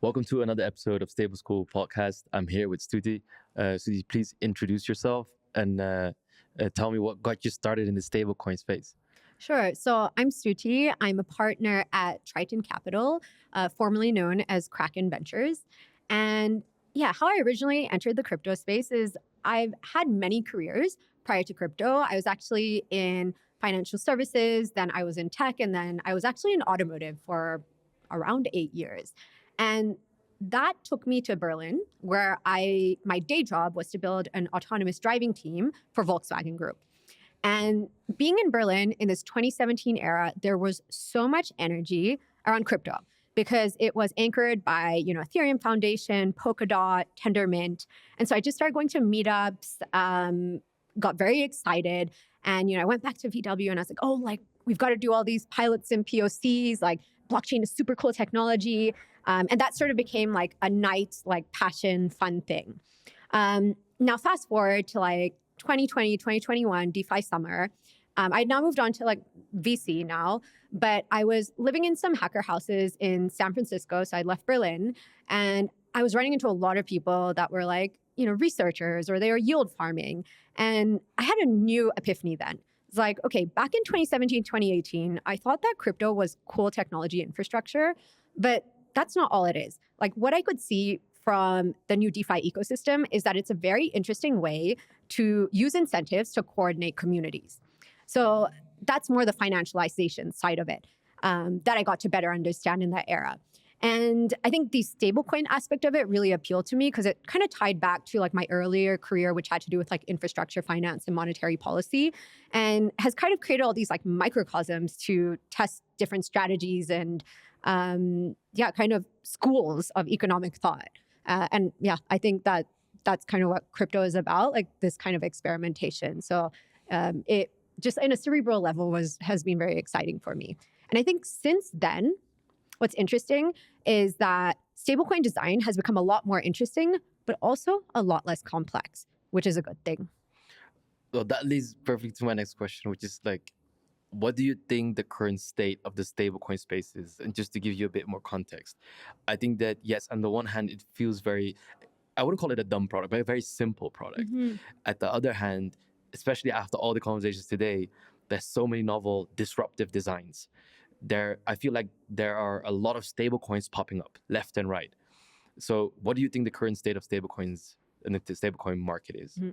Welcome to another episode of Stable School Podcast. I'm here with Stuti. Stuti, please introduce yourself and tell me what got you started in the stablecoin space. Sure. So I'm Stuti. I'm a partner at Triton Capital, formerly known as Kraken Ventures. And yeah, how I originally entered the crypto space is I've had many careers prior to crypto. I was actually in financial services, then I was in tech, and then I was actually in automotive for around 8 years. And that took me to Berlin, where my day job was to build an autonomous driving team for Volkswagen Group. And being in Berlin in this 2017 era, there was so much energy around crypto because it was anchored by, Ethereum Foundation, Polkadot, Tendermint. And so I just started going to meetups, got very excited. And, I went back to VW and I was like, we've got to do all these pilots and POCs, like blockchain is super cool technology. And that sort of became like a night, like passion, fun thing. Now, fast forward to 2020, 2021, DeFi summer. I'd now moved on to VC now, but I was living in some hacker houses in San Francisco. So I left Berlin and I was running into a lot of people that were researchers or they were yield farming. And I had a new epiphany then. It's like, okay, back in 2017, 2018, I thought that crypto was cool technology infrastructure, but that's not all it is. Like what I could see from the new DeFi ecosystem is that it's a very interesting way to use incentives to coordinate communities. So that's more the financialization side of it that I got to better understand in that era. And I think the stablecoin aspect of it really appealed to me because it kind of tied back to my earlier career, which had to do with infrastructure, finance, and monetary policy, and has kind of created all these microcosms to test different strategies and kind of schools of economic thought. I think that's kind of what crypto is about, this kind of experimentation. So it just in a cerebral level has been very exciting for me. And I think since then, what's interesting is that stablecoin design has become a lot more interesting, but also a lot less complex, which is a good thing. Well, that leads perfectly to my next question, which is what do you think the current state of the stablecoin space is? And just to give you a bit more context, I think that, yes, on the one hand, it feels I wouldn't call it a dumb product, but a very simple product. Mm-hmm. At the other hand, especially after all the conversations today, there's so many novel, disruptive designs. I feel like there are a lot of stablecoins popping up left and right. So what do you think the current state of stablecoins and the stablecoin market is? Mm-hmm.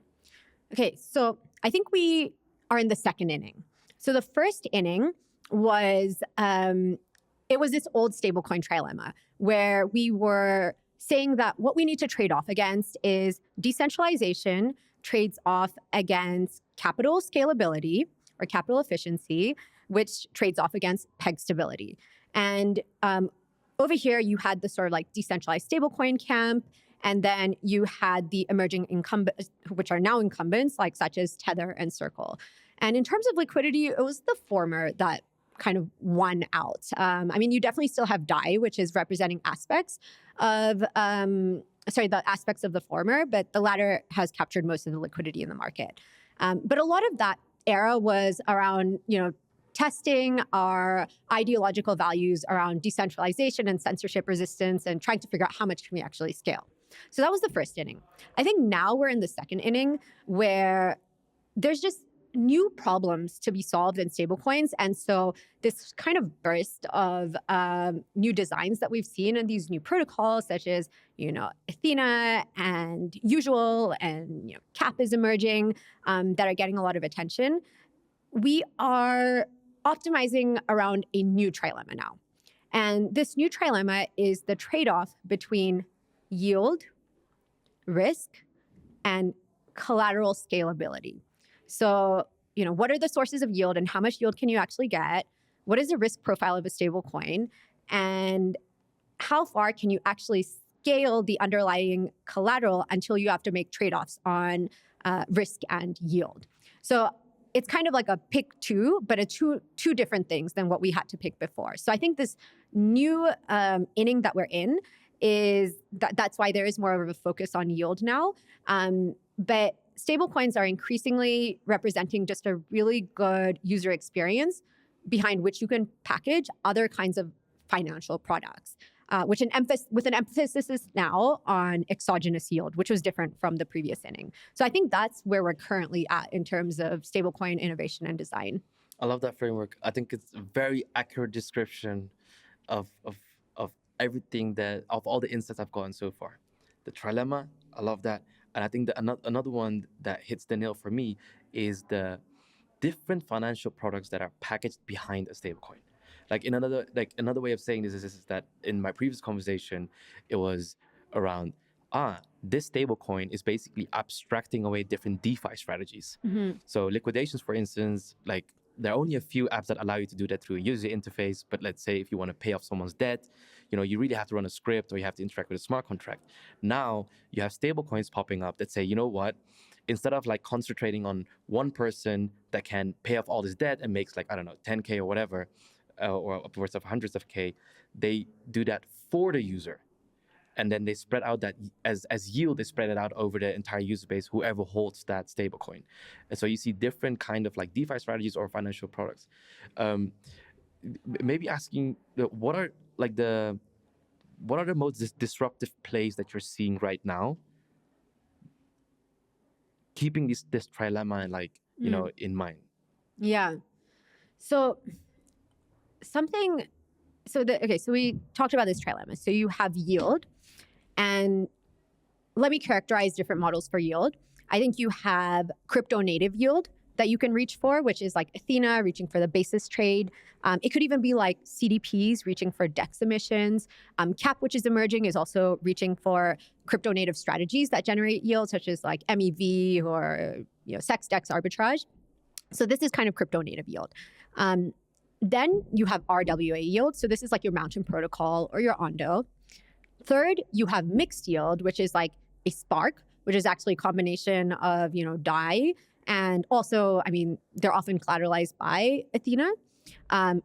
Okay, so I think we are in the second inning. So the first inning was, it was this old stablecoin trilemma where we were saying that what we need to trade off against is decentralization trades off against capital scalability or capital efficiency, which trades off against peg stability. And over here, you had the sort of decentralized stablecoin camp, and then you had the emerging incumbents, which are now incumbents, such as Tether and Circle. And in terms of liquidity, it was the former that kind of won out. You definitely still have DAI, which is representing aspects of, the aspects of the former, but the latter has captured most of the liquidity in the market. But a lot of that era was around, testing our ideological values around decentralization and censorship resistance and trying to figure out how much can we actually scale. So that was the first inning. I think now we're in the second inning where there's just new problems to be solved in stablecoins. And so this kind of burst of new designs that we've seen and these new protocols such as, Athena and Usual and CAP is emerging that are getting a lot of attention. We are optimizing around a new trilemma now. And this new trilemma is the trade-off between yield, risk, and collateral scalability. So, what are the sources of yield and how much yield can you actually get? What is the risk profile of a stable coin? And how far can you actually scale the underlying collateral until you have to make trade-offs on risk and yield? So it's kind of like a pick two, but two different things than what we had to pick before. So I think this new inning that we're in is that's why there is more of a focus on yield now. But stablecoins are increasingly representing just a really good user experience behind which you can package other kinds of financial products. with an emphasis now on exogenous yield, which was different from the previous inning. So I think that's where we're currently at in terms of stablecoin innovation and design. I love that framework. I think it's a very accurate description of of everything of all the insights I've gotten so far. The trilemma, I love that, and I think that another one that hits the nail for me is the different financial products that are packaged behind a stablecoin. Another way of saying this is that in my previous conversation, it was around this stablecoin is basically abstracting away different DeFi strategies. So liquidations, for instance, like there are only a few apps that allow you to do that through a user interface. But let's say if you want to pay off someone's debt, you really have to run a script or you have to interact with a smart contract. Now you have stablecoins popping up that say, you know what? Instead of like concentrating on one person that can pay off all this debt and makes like, I don't know, 10K or whatever, or upwards of hundreds of K, they do that for the user. And then they spread out that as yield, they spread it out over the entire user base, whoever holds that stablecoin. And so you see different kind of like DeFi strategies or financial products. Maybe asking what are the most disruptive plays that you're seeing right now, keeping this trilemma in mind. Yeah. So we talked about this trilemma. So you have yield, and let me characterize different models for yield. I think you have crypto native yield that you can reach for, which is like Athena reaching for the basis trade. It could even be like CDPs reaching for DEX emissions. CAP, which is emerging, is also reaching for crypto native strategies that generate yield, such as like MEV or SEX DEX arbitrage. So this is kind of crypto native yield. Then you have RWA yield. So this is like your Mountain Protocol or your Ondo. Third, you have mixed yield, which is like a Spark, which is actually a combination of, DAI. And also, they're often collateralized by Athena.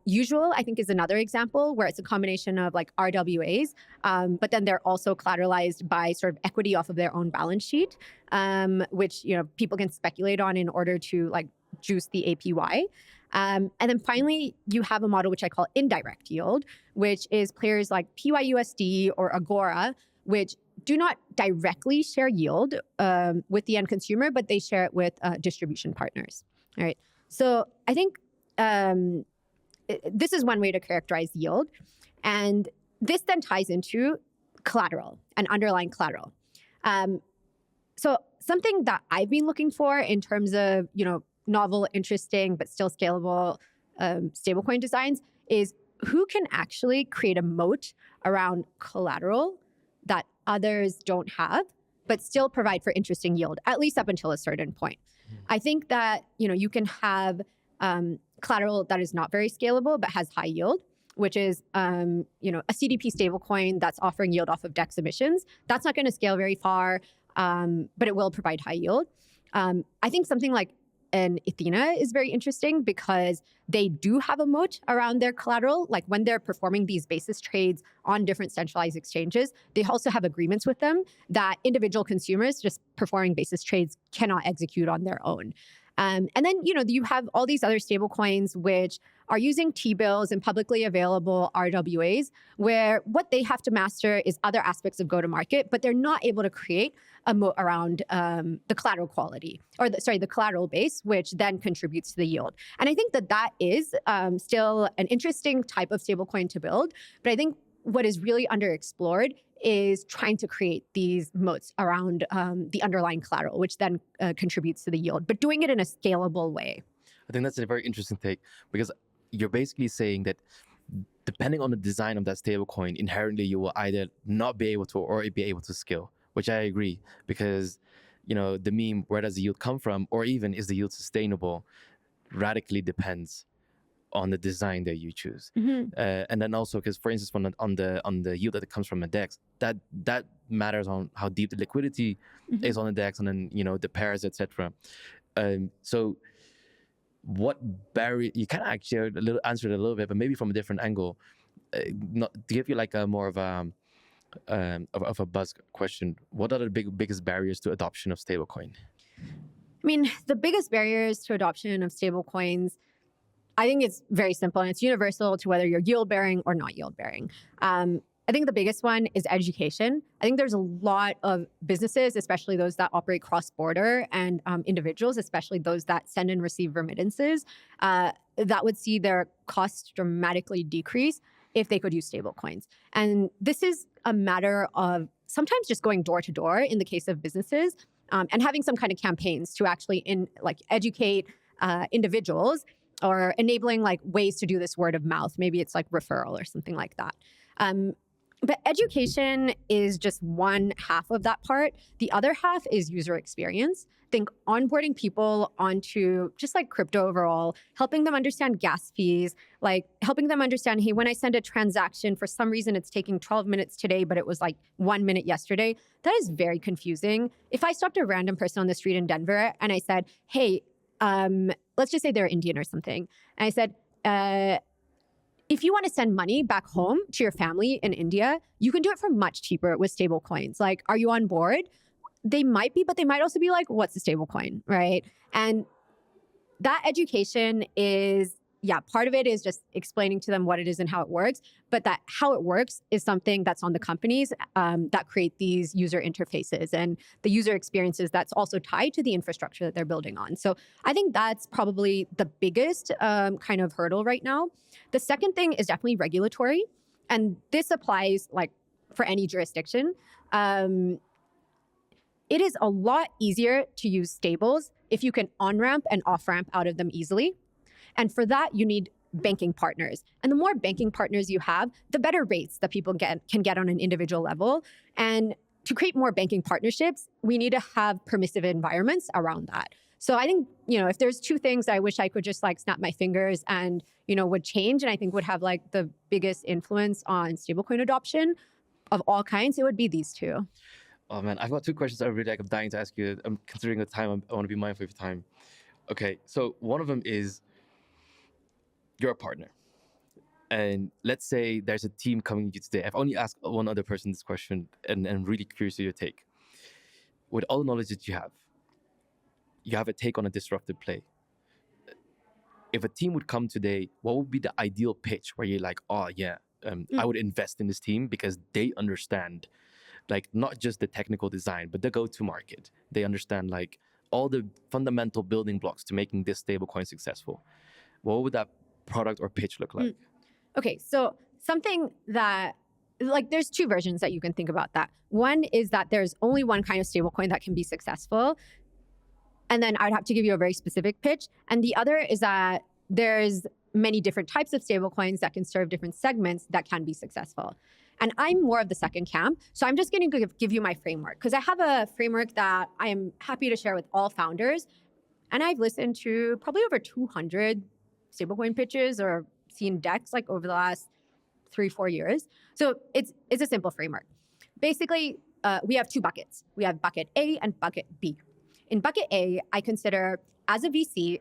Usual, I think, is another example where it's a combination of like RWAs, but then they're also collateralized by sort of equity off of their own balance sheet, which, people can speculate on in order to like juice the APY. And then finally, you have a model which I call indirect yield, which is players like PYUSD or Agora, which do not directly share yield with the end consumer, but they share it with distribution partners. All right. So I think this is one way to characterize yield. And this then ties into collateral and underlying collateral. So something that I've been looking for in terms of, novel, interesting, but still scalable stablecoin designs is who can actually create a moat around collateral that others don't have, but still provide for interesting yield, at least up until a certain point. I think that, you can have collateral that is not very scalable, but has high yield, which is, a CDP stablecoin that's offering yield off of DEX emissions. That's not going to scale very far, but it will provide high yield. I think something like an Athena is very interesting because they do have a moat around their collateral. Like when they're performing these basis trades on different centralized exchanges, they also have agreements with them that individual consumers just performing basis trades cannot execute on their own. And then, you have all these other stable coins which are using T-bills and publicly available RWAs, where what they have to master is other aspects of go-to-market, but they're not able to create a moat around the collateral quality, or the collateral base, which then contributes to the yield. And I think that is still an interesting type of stablecoin to build. But I think what is really underexplored is trying to create these moats around the underlying collateral, which then contributes to the yield, but doing it in a scalable way. I think that's a very interesting take, because you're basically saying that depending on the design of that stablecoin, inherently you will either not be able to or be able to scale, which I agree, because the meme, where does the yield come from, or even is the yield sustainable, radically depends on the design that you choose. And then also, because for instance, on the yield that comes from a DEX, that matters on how deep the liquidity is on the DEX, and then the pairs, etc. So what barrier, you kind of actually answered it a little bit, but maybe from a different angle, not to give you like a more of a buzz question. What are the biggest barriers to adoption of stablecoin? The biggest barriers to adoption of stablecoins, I think it's very simple, and it's universal to whether you're yield bearing or not yield bearing. I think the biggest one is education. I think there's a lot of businesses, especially those that operate cross-border, and individuals, especially those that send and receive remittances, that would see their costs dramatically decrease if they could use stablecoins. And this is a matter of sometimes just going door to door in the case of businesses, and having some kind of campaigns to actually educate individuals, or enabling like ways to do this word of mouth. Maybe it's like referral or something like that. But education is just one half of that part. The other half is user experience. Think onboarding people onto just like crypto overall, helping them understand gas fees, like helping them understand, hey, when I send a transaction, for some reason it's taking 12 minutes today, but it was like 1 minute yesterday. That is very confusing. If I stopped a random person on the street in Denver and I said, hey, let's just say they're Indian or something, and I said, if you want to send money back home to your family in India, you can do it for much cheaper with stable coins. Like, are you on board? They might be, but they might also be like, what's a stable coin, right? And that education is, part of it is just explaining to them what it is and how it works. But that how it works is something that's on the companies that create these user interfaces and the user experiences that's also tied to the infrastructure that they're building on. So I think that's probably the biggest kind of hurdle right now. The second thing is definitely regulatory. And this applies like for any jurisdiction. It is a lot easier to use stables if you can on-ramp and off-ramp out of them easily. And for that, you need banking partners. And the more banking partners you have, the better rates that people can get on an individual level. And to create more banking partnerships, we need to have permissive environments around that. So I think, if there's two things I wish I could just like snap my fingers and, would change, and I think would have like the biggest influence on stablecoin adoption of all kinds, it would be these two. Oh man, I've got two questions I'm dying to ask you. I'm considering the time. I want to be mindful of your time. Okay, so one of them is, you're a partner. And let's say there's a team coming to you today. I've only asked one other person this question, and I'm really curious to your take. With all the knowledge that you have a take on a disruptive play. If a team would come today, what would be the ideal pitch where you're like, I would invest in this team because they understand, like, not just the technical design, but the go-to-market. They understand like all the fundamental building blocks to making this stablecoin successful. What would that product or pitch look like? Okay, so something that, like, there's two versions that you can think about that. One is that there's only one kind of stablecoin that can be successful. And then I'd have to give you a very specific pitch. And the other is that there's many different types of stablecoins that can serve different segments that can be successful. And I'm more of the second camp. So I'm just going to give you my framework, because I have a framework that I am happy to share with all founders. And I've listened to probably over 200 stablecoin pitches or seen decks like over the last 3-4 years. So it's a simple framework. Basically, we have two buckets. We have bucket A and bucket B. In bucket A, I consider, as a VC,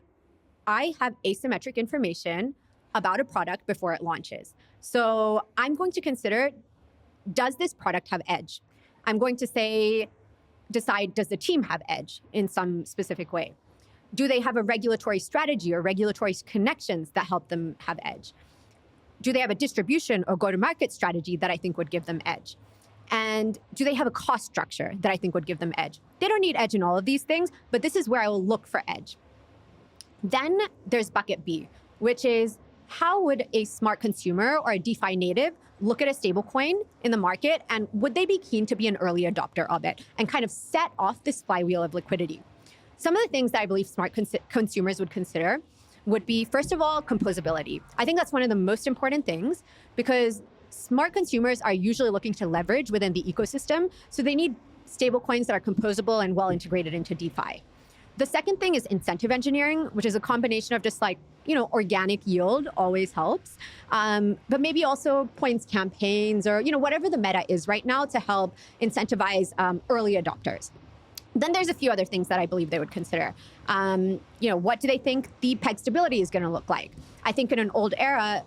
I have asymmetric information about a product before it launches. So I'm going to consider, does this product have edge? I'm going to decide, does the team have edge in some specific way? Do they have a regulatory strategy or regulatory connections that help them have edge? Do they have a distribution or go-to-market strategy that I think would give them edge? And do they have a cost structure that I think would give them edge? They don't need edge in all of these things, but this is where I will look for edge. Then there's bucket B, which is, how would a smart consumer or a DeFi native look at a stablecoin in the market, and would they be keen to be an early adopter of it and kind of set off this flywheel of liquidity? Some of the things that I believe smart consumers would consider would be, first of all, composability. I think that's one of the most important things, because smart consumers are usually looking to leverage within the ecosystem. So they need stablecoins that are composable and well integrated into DeFi. The second thing is incentive engineering, which is a combination of just like, organic yield always helps. But maybe also points campaigns or, whatever the meta is right now to help incentivize early adopters. Then there's a few other things that I believe they would consider. What do they think the peg stability is going to look like? I think in an old era,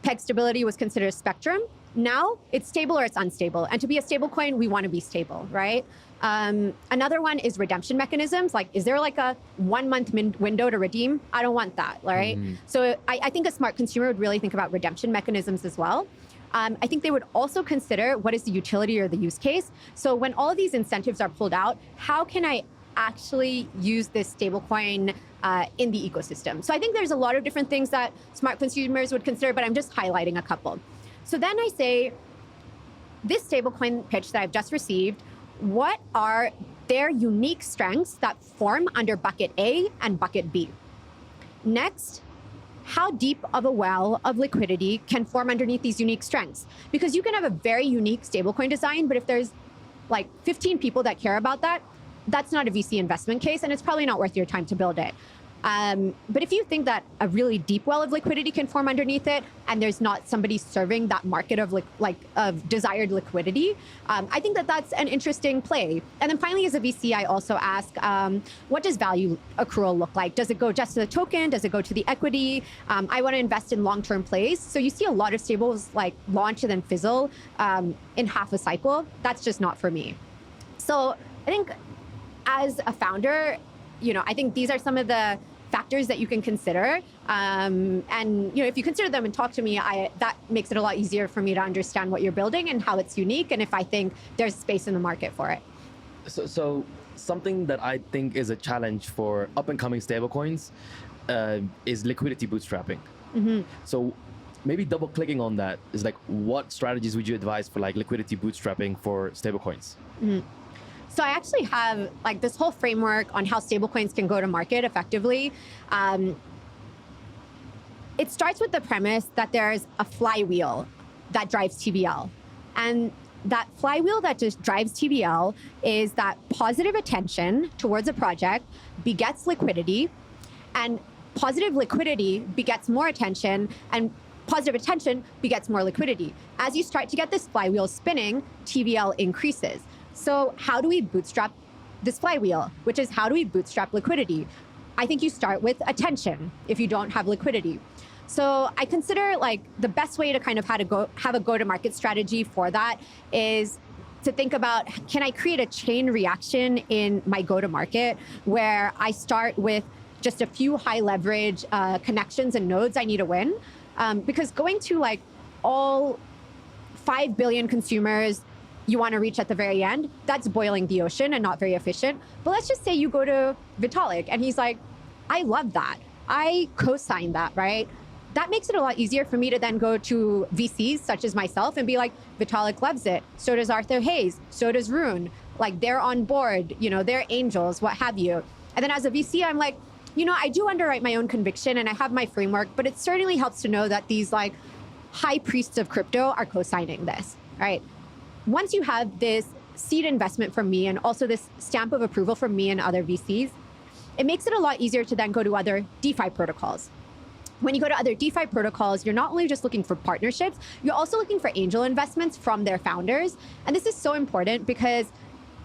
peg stability was considered a spectrum. Now it's stable or it's unstable. And to be a stable coin, we want to be stable, right? Another one is redemption mechanisms. Like, is there like a 1 month window to redeem? I don't want that, right? So I think a smart consumer would really think about redemption mechanisms as well. I think they would also consider what is the utility or the use case. So when all of these incentives are pulled out, how can I actually use this stablecoin in the ecosystem? So I think there's a lot of different things that smart consumers would consider, but I'm just highlighting a couple. So then I say, this stablecoin pitch that I've just received, what are their unique strengths that form under bucket A and bucket B? Next, how deep of a well of liquidity can form underneath these unique strengths? Because you can have a very unique stablecoin design, but if there's like 15 people that care about that, that's not a VC investment case, and it's probably not worth your time to build it. But if you think that a really deep well of liquidity can form underneath it, and there's not somebody serving that market of of desired liquidity, I think that that's an interesting play. And then finally, as a VC, I also ask, what does value accrual look like? Does it go just to the token? Does it go to the equity? I want to invest in long-term plays. So you see a lot of stables like launch and then fizzle in half a cycle. That's just not for me. So I think as a founder, I think these are some of the factors that you can consider. And if you consider them and talk to me, that makes it a lot easier for me to understand what you're building and how it's unique, and if I think there's space in the market for it. So something that I think is a challenge for up-and-coming stablecoins is liquidity bootstrapping. Mm-hmm. So maybe double-clicking on that is like, what strategies would you advise for like liquidity bootstrapping for stablecoins? Mm-hmm. So I actually have like this whole framework on how stablecoins can go to market effectively. It starts with the premise that there's a flywheel that drives TVL. And that flywheel that just drives TVL is that positive attention towards a project begets liquidity, and positive liquidity begets more attention, and positive attention begets more liquidity. As you start to get this flywheel spinning, TVL increases. So how do we bootstrap this flywheel? Which is, how do we bootstrap liquidity? I think you start with attention if you don't have liquidity. So I consider like the best way to kind of have a go-to-market strategy for that is to think about, can I create a chain reaction in my go-to-market where I start with just a few high leverage connections and nodes I need to win? Because going to like all 5 billion consumers you want to reach at the very end, that's boiling the ocean and not very efficient. But let's just say you go to Vitalik and he's like, I love that. I co-sign that, right? That makes it a lot easier for me to then go to VCs such as myself and be like, Vitalik loves it. So does Arthur Hayes. So does Rune. Like, they're on board, they're angels, what have you. And then as a VC, I'm like, I do underwrite my own conviction and I have my framework, but it certainly helps to know that these like high priests of crypto are co-signing this, right? Once you have this seed investment from me and also this stamp of approval from me and other VCs, it makes it a lot easier to then go to other DeFi protocols. When you go to other DeFi protocols, you're not only just looking for partnerships, you're also looking for angel investments from their founders. And this is so important because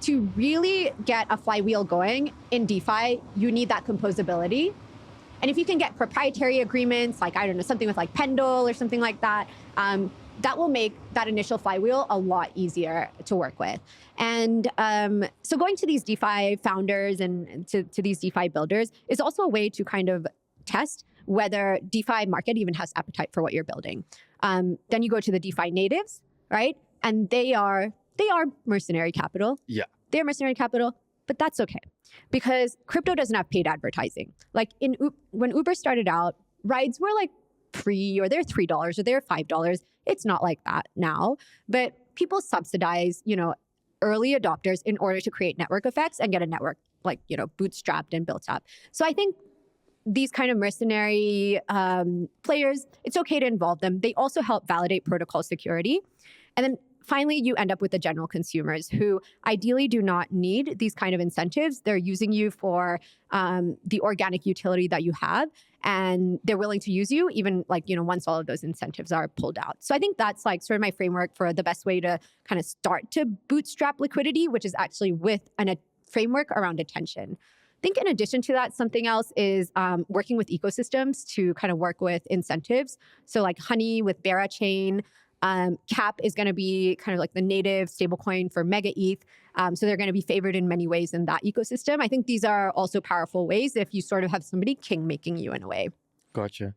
to really get a flywheel going in DeFi, you need that composability. And if you can get proprietary agreements, like, I don't know, something with like Pendle or something like that, that will make that initial flywheel a lot easier to work with. And so going to these DeFi founders and to these DeFi builders is also a way to kind of test whether DeFi market even has appetite for what you're building. Then you go to the DeFi natives, right? And they are mercenary capital. Yeah. They're mercenary capital, but that's okay. Because crypto doesn't have paid advertising. Like when Uber started out, rides were like free, or they're $3 or they're $5. It's not like that now, but people subsidize, early adopters in order to create network effects and get a network like, bootstrapped and built up. So I think these kind of mercenary players, it's okay to involve them. They also help validate protocol security. And then finally, you end up with the general consumers who ideally do not need these kind of incentives. They're using you for the organic utility that you have, and they're willing to use you even once all of those incentives are pulled out. So I think that's like sort of my framework for the best way to kind of start to bootstrap liquidity, which is actually with a framework around attention. I think in addition to that, something else is working with ecosystems to kind of work with incentives. So like Honey with Bera Chain, Cap is going to be kind of like the native stablecoin for Mega ETH. So they're going to be favored in many ways in that ecosystem. I think these are also powerful ways if you sort of have somebody king-making you in a way. Gotcha.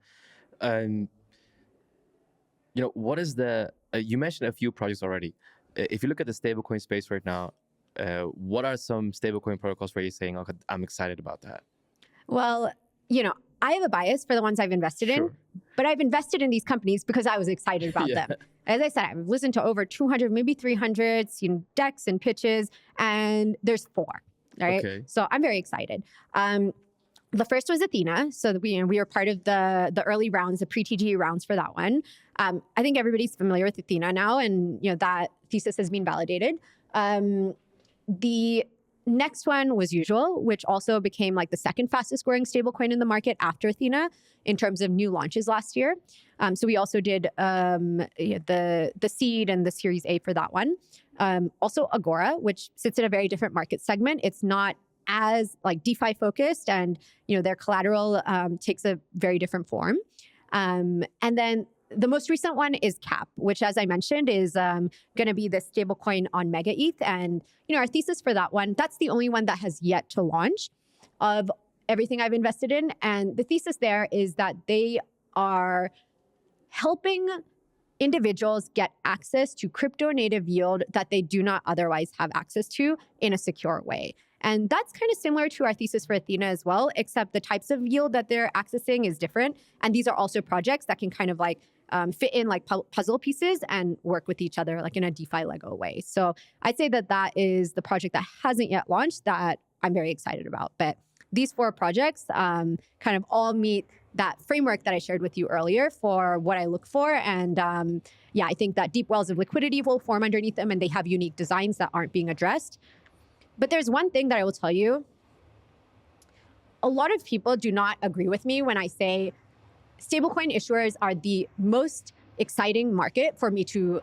What is the You mentioned a few projects already. If you look at the stablecoin space right now, what are some stablecoin protocols where you're saying, okay, I'm excited about that? Well, I have a bias for the ones I've invested in, Sure. but I've invested in these companies because I was excited about Yeah. them. As I said, I've listened to over 200, maybe 300, seen decks and pitches, and there's 4, right? Okay. So I'm very excited. The first was Athena. So we were part of the early rounds, the pre-TG rounds for that one. I think everybody's familiar with Athena now, and that thesis has been validated. The next one was Usual, which also became like the second fastest growing stablecoin in the market after Athena in terms of new launches last year. So we also did the seed and the Series A for that one. Also Agora, which sits in a very different market segment. It's not as like DeFi focused, and their collateral takes a very different form. And then the most recent one is CAP, which, as I mentioned, is going to be the stablecoin on Mega ETH. And our thesis for that one, that's the only one that has yet to launch of everything I've invested in. And the thesis there is that they are helping individuals get access to crypto native yield that they do not otherwise have access to in a secure way. And that's kind of similar to our thesis for Athena as well, except the types of yield that they're accessing is different. And these are also projects that can kind of like fit in like puzzle pieces and work with each other like in a DeFi Lego way. So I'd say that is the project that hasn't yet launched that I'm very excited about. But these 4 projects kind of all meet that framework that I shared with you earlier for what I look for. And I think that deep wells of liquidity will form underneath them, and they have unique designs that aren't being addressed. But there's one thing that I will tell you. A lot of people do not agree with me when I say stablecoin issuers are the most exciting market for me to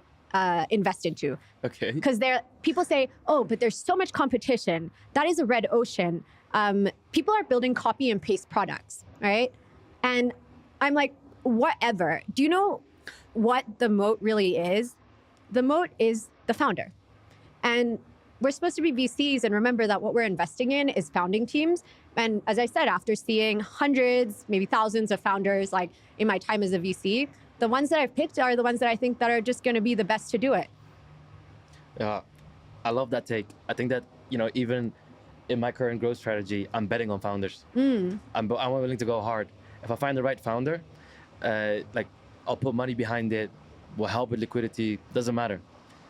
invest into. Okay. Because people say, oh, but there's so much competition. That is a red ocean. People are building copy and paste products, right? And I'm like, whatever. Do you know what the moat really is? The moat is the founder. And we're supposed to be VCs, and remember that what we're investing in is founding teams. And as I said, after seeing hundreds, maybe thousands of founders, like in my time as a VC, the ones that I've picked are the ones that I think that are just going to be the best to do it. Yeah, I love that take. I think that, even in my current growth strategy, I'm betting on founders. I'm willing to go hard. If I find the right founder, I'll put money behind it, will help with liquidity, doesn't matter.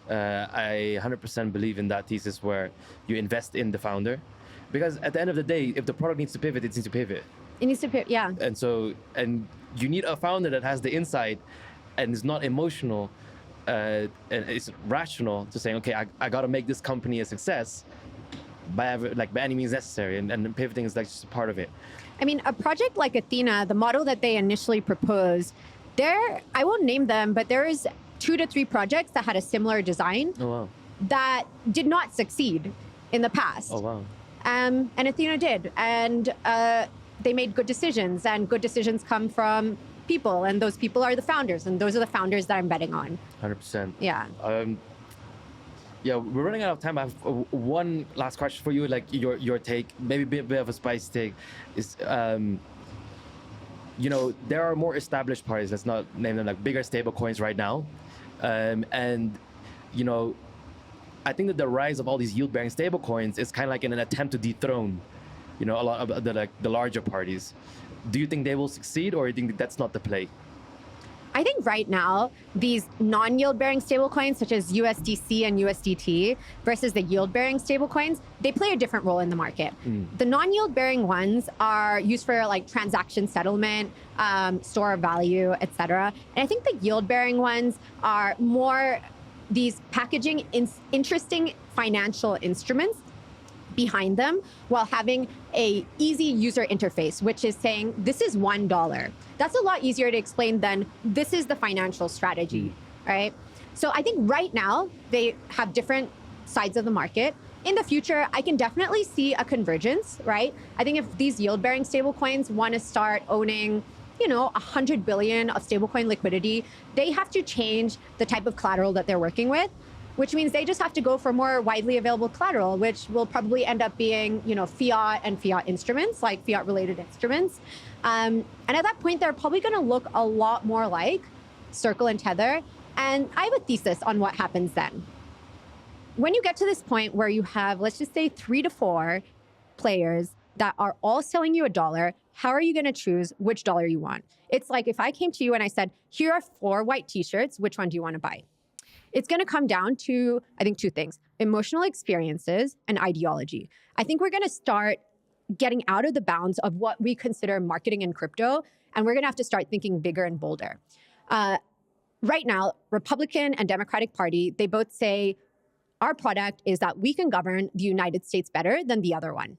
I 100% believe in that thesis where you invest in the founder, because at the end of the day, if the product needs to pivot, it needs to pivot. It needs to pivot, yeah. And you need a founder that has the insight and is not emotional and is rational to saying, okay, I got to make this company a success by any means necessary, and pivoting is like just a part of it. I mean, a project like Athena, the model that they initially proposed, I won't name them, but there is 2 to 3 projects that had a similar design that did not succeed in the past. Oh, wow. And Athena did. And they made good decisions, and good decisions come from people, and those people are the founders, and those are the founders that I'm betting on. 100%. Yeah. Yeah, we're running out of time. I have one last question for you, like your take, maybe a bit of a spicy take, is, there are more established parties, let's not name them, like bigger stable coins right now. I think that the rise of all these yield-bearing stable coins is kind of like in an attempt to dethrone, a lot of the larger parties. Do you think they will succeed, or do you think that's not the play? I think right now, these non-yield-bearing stablecoins, such as USDC and USDT, versus the yield-bearing stablecoins, they play a different role in the market. The non-yield-bearing ones are used for like transaction settlement, store of value, etc. And I think the yield-bearing ones are more these packaging interesting financial instruments behind them while having a easy user interface, which is saying, this is $1. That's a lot easier to explain than this is the financial strategy, right? So I think right now they have different sides of the market. In the future, I can definitely see a convergence, right? I think if these yield-bearing stablecoins want to start owning 100 billion of stablecoin liquidity, they have to change the type of collateral that they're working with, which means they just have to go for more widely available collateral, which will probably end up being, fiat and fiat instruments, like fiat-related instruments. And at that point, they're probably going to look a lot more like Circle and Tether. And I have a thesis on what happens then. When you get to this point where you have, let's just say 3 to 4 players that are all selling you $1, how are you going to choose which dollar you want? It's like if I came to you and I said, here are 4 white t-shirts, which one do you want to buy? It's going to come down to, I think, 2 things: emotional experiences and ideology. I think we're going to start getting out of the bounds of what we consider marketing in crypto, and we're going to have to start thinking bigger and bolder. Right now, Republican and Democratic Party, they both say, our product is that we can govern the United States better than the other one,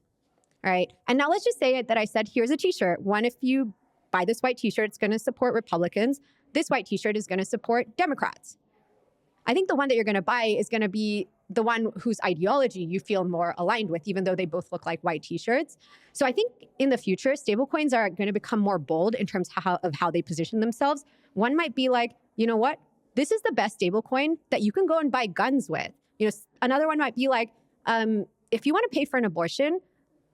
right? And now let's just say that I said, here's a t-shirt. One, if you buy this white t-shirt, it's going to support Republicans. This white t-shirt is going to support Democrats. I think the one that you're going to buy is going to be the one whose ideology you feel more aligned with, even though they both look like white t-shirts. So I think in the future, stablecoins are going to become more bold in terms of how they position themselves. One might be like, you know what? This is the best stablecoin that you can go and buy guns with. Another one might be like, if you want to pay for an abortion,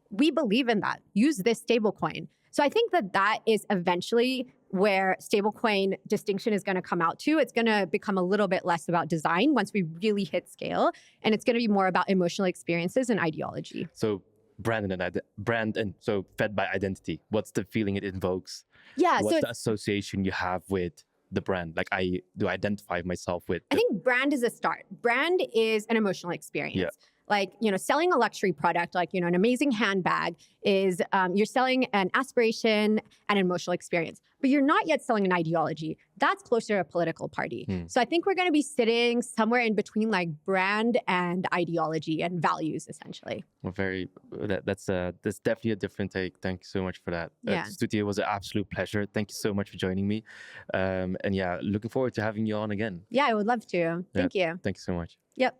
we believe in that. Use this stablecoin. So I think that is eventually where stablecoin distinction is going to come out to. It's going to become a little bit less about design once we really hit scale, and it's going to be more about emotional experiences and ideology. So brand and so fed by identity. What's the feeling it invokes? Yeah. What's the association you have with the brand? Like I identify myself with. I think brand is a start. Brand is an emotional experience. Yeah. Like, selling a luxury product, like, an amazing handbag is, you're selling an aspiration and an emotional experience, but you're not yet selling an ideology. That's closer to a political party. So I think we're going to be sitting somewhere in between like brand and ideology and values, essentially. Well, that's definitely a different take. Thank you so much for that. Yeah. Stuti, it was an absolute pleasure. Thank you so much for joining me. And yeah, looking forward to having you on again. Yeah, I would love to. Thank you. Thank you so much. Yep.